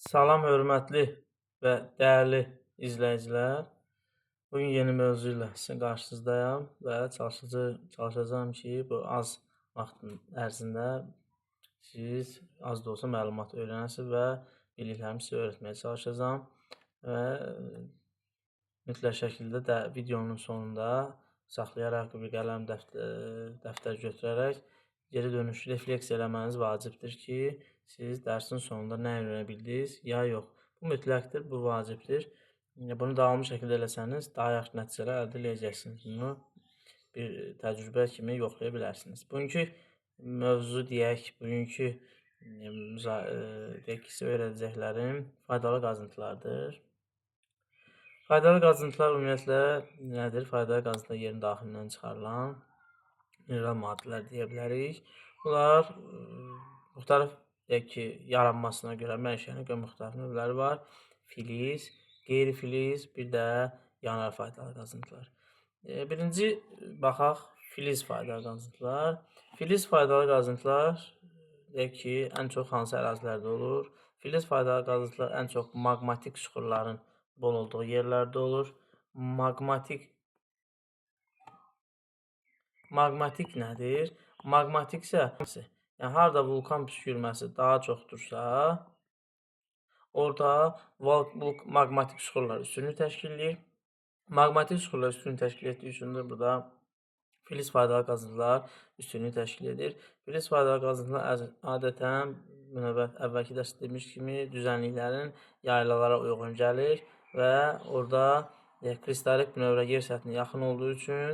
Salam, hörmətli və dəyərli izləyicilər. Bugün yeni mövzu ilə sizin qarşınızdayam və çalışacağam ki, bu az vaxtın ərzində siz az da olsa məlumat öyrənəsiniz və bildiklərimi sizə öyrətməyə çalışacağam və mütləq şəkildə də videonun sonunda saxlayaraq bir qələm, dəftər götürərək geri dönüş refleksiya eləməniz vacibdir ki, siz dərsin sonunda nə öyrənə bildiniz, ya yox. Bu mütləqdir, bu vacibdir. Bunu davamlı şəkildə eləsəniz, daha yaxşı nəticələr əldə edəcəksiniz. Bunu bir təcrübə kimi yoxlaya bilərsiniz. Bugünkü mövzu deyək, bugünkü deyək ki, sizə öyrədəcəklərim faydalı qazıntılardır. Faydalı qazıntılar ümumiyyətlə nədir? Faydalı qazıntılar yerin daxilindən çıxarılan mineral maddələr deyə bilərik. Bunlar müxtəlif deyək ki, yaranmasına görə, mənşəyinə görə müxtəlif növləri var. Filiz, qeyri-filiz, bir də yanar faydalı qazıntılar. Birinci baxaq filiz faydalı qazıntılar. Filiz faydalı qazıntılar deyək ki, ən çox hansı ərazilərdə olur? Filiz faydalı qazıntılar ən çox maqmatik süxurların bol olduğu yerlərdə olur. Maqmatik nədir? Maqmatik isə yəni harda vulkan püskürməsi daha çoxdursa, orada maqmatik süxurlar üstünlük təşkil edir. Maqmatik süxurlar üstünlük təşkil etdiyi üçün də burada filiz faydalı qazıntılar üstünlük təşkil edir. Filiz faydalı qazıntılar adətən əvvəlki dərsdə demiş kimi düzənliklərin yaylalara uyğun gəlir və orada kristalik bünövrə yer səthinə yaxın olduğu üçün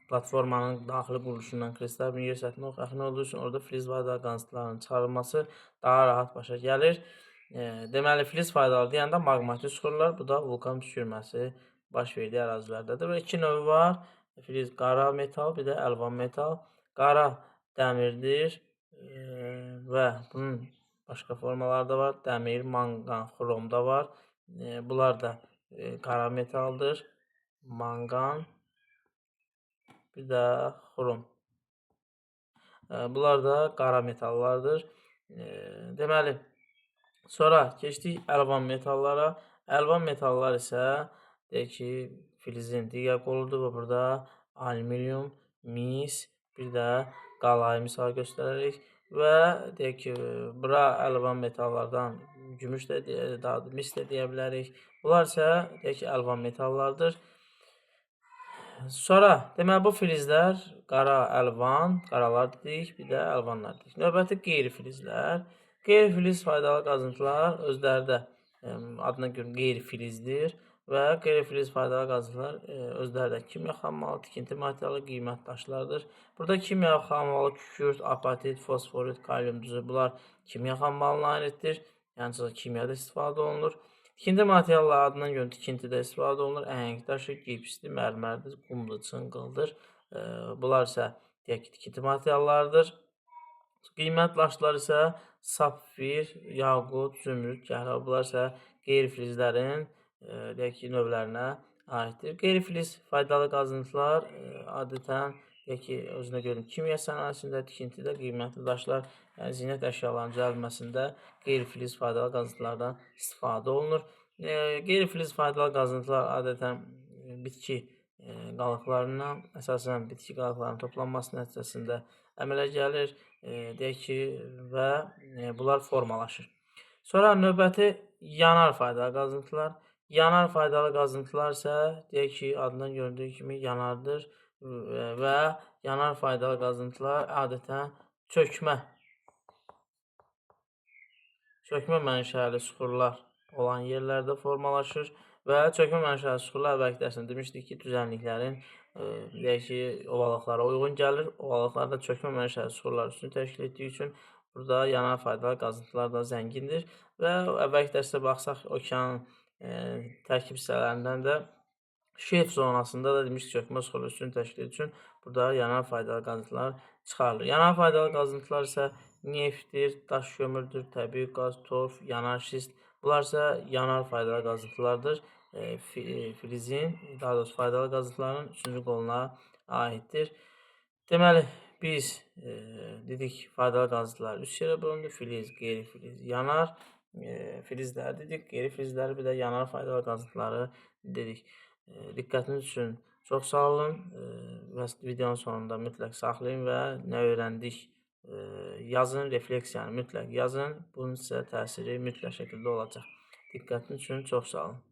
platformanın daxili quruluşundan kristal bir yer səthinə yaxın olduğu üçün orada filiz faydalı qazıntıların çıxarılması daha rahat başa gəlir. Deməli, filiz faydalı deyəndə maqmatik süxurlar, bu da vulkan püskürməsi baş verdiyi ərazilərdədir. Və iki növü var. Filiz qara metal, bir də əlvan metal. Qara dəmirdir və bunun başqa formaları da var. Dəmir, manqan, xrom da var. Bunlar da qara metaldır. Manqan, bir də xrom. Bunlar da qara metallardır. Deməli, sonra keçdik əlvan metallara. Əlvan metallar isə deyək ki, filizin digər qoludur və burada alüminium, mis, bir də qalayı misal göstərərik və deyək ki, bura əlvan metallardan gümüş də, mis də deyə bilərik. Bunlar isə deyək ki, əlvan metallardır. Sonra deməli bu filizlər qara, əlvan, qaralar dedik, bir də əlvanlar dedik. Növbəti qeyri-filizlər. Qeyri-filiz faydalı qazıntılar özləri də adına görə qeyri-filizdir və qeyri-filiz faydalı qazıntılar özləri də kimya xammalı, tikinti materialı, qiymət daşlardır. Burada kimya xammalı kükürt, apatit, fosforit, kalium düzü bunlar kimya xammalına aiddir. Yəni kimyada istifadə olunur. Tikinti materialları adından görə tikintidə istifadə olunur. Əhəng daşı, gipsdir, mərmərdir, qumdur, çınqıldır. Bunlar isə deyək ki, tikinti materiallarıdır. Qiymət daşlar isə sapfir, yaqut, zümrüd, gəhra. Bunlar isə qeyri-filizlərin deyək ki, növlərinə aiddir. Qeyri-filiz faydalı qazıntılar adətən deyək ki, özünə görə kimya sənayesində, tikintidə qiymətli daşlar, yəni zinət əşyalarının düzəldilməsində qeyri-filiz faydalı qazıntılardan istifadə olunur. Qeyri-filiz faydalı qazıntılar adətən bitki qalıqlarından, əsasən bitki qalıqlarının toplanması nəticəsində əmələ gəlir, deyək ki, və bunlar formalaşır. Sonra növbəti yanar faydalı qazıntılar. Yanar faydalı qazıntılar isə deyək ki, adından göründüyü kimi yanardır və yanar faydalı qazıntılar adətən çökmə mənşəli süxurlar olan yerlərdə formalaşır və çökmə mənşəli süxurlar əvvəlki dərsində demişdik ki, düzənliklərin deyək ki, ovalıqlara uyğun gəlir. Ovalıqlarda çökmə mənşəli süxurlar üstünü təşkil etdiyi üçün burada yanar faydalı qazıntılar da zəngindir və əvvəlki dərsdə baxsaq okeanın tərkib hissələrindən də şelf zonasında da demişdik çökmə süxurlar üstünü təşkil etdiyi üçün burada yanar faydalı qazıntılar çıxarılır. Yanar faydalı qazıntılar isə neftdir, daş kömürdür, təbii qaz, torf, yanar şist. Bunlar isə yanar faydalı qazıntılardır. Filizin, daha doğrusu faydalı qazıntıların 3-cü qoluna aiddir. Deməli, biz dedik faydalı qazıntılar 3 yerə bölündür. Filiz, qeyri-filiz, yanar. filizləri dedik, qeyri filizləri, bir də yanar faydalı qazıntıları dedik. Diqqətiniz üçün çox sağ olun və videonun sonunda mütləq saxlayın və nə öyrəndik yazın, refleksiyanı mütləq yazın. Bunun sizə təsiri mütləq şəkildə olacaq. Diqqətiniz üçün çox sağ olun.